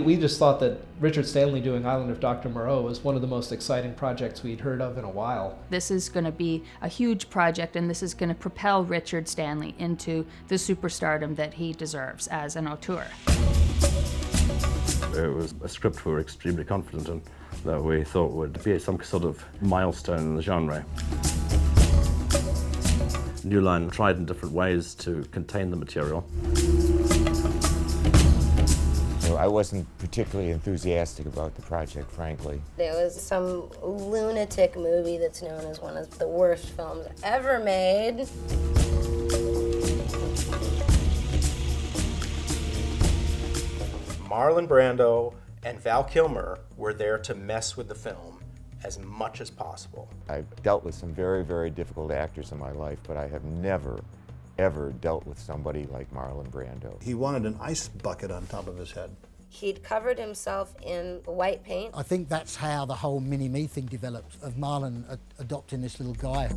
we just thought that Richard Stanley doing Island of Dr. Moreau was one of the most exciting projects we'd heard of in a while. This is going to be a huge project, and this is going to propel Richard Stanley into the superstardom that he deserves as an auteur. It was a script we were extremely confident in, that we thought would be some sort of milestone in the genre. New Line tried in different ways to contain the material. I wasn't particularly enthusiastic about the project, frankly. It was some lunatic movie that's known as one of the worst films ever made. Marlon Brando and Val Kilmer were there to mess with the film as much as possible. I've dealt with some very, very difficult actors in my life, but I have never, ever dealt with somebody like Marlon Brando. He wanted an ice bucket on top of his head. He'd covered himself in white paint. I think that's how the whole mini-me thing developed, of Marlon adopting this little guy.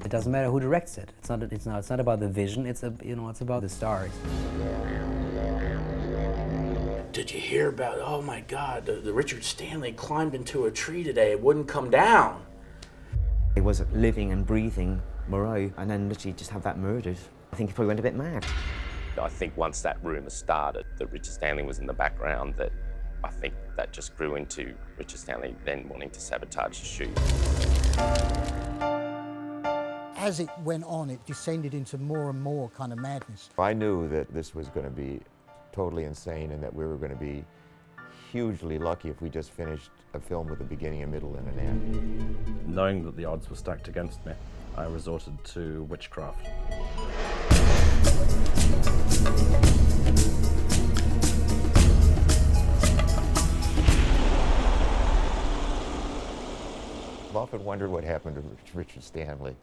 It doesn't matter who directs it. It's not about the vision. It's about the stars. Did you hear about? Oh my God! The Richard Stanley climbed into a tree today. It wouldn't come down. He was living and breathing Moreau, and then literally just have that murdered. I think he probably went a bit mad. I think once that rumour started that Richard Stanley was in the background, that I think that just grew into Richard Stanley then wanting to sabotage the shoot. As it went on, it descended into more and more kind of madness. I knew that this was going to be totally insane and that we were going to be hugely lucky if we just finished a film with a beginning, a middle, and an end. Knowing that the odds were stacked against me, I resorted to witchcraft. I've often wondered what happened to Richard Stanley.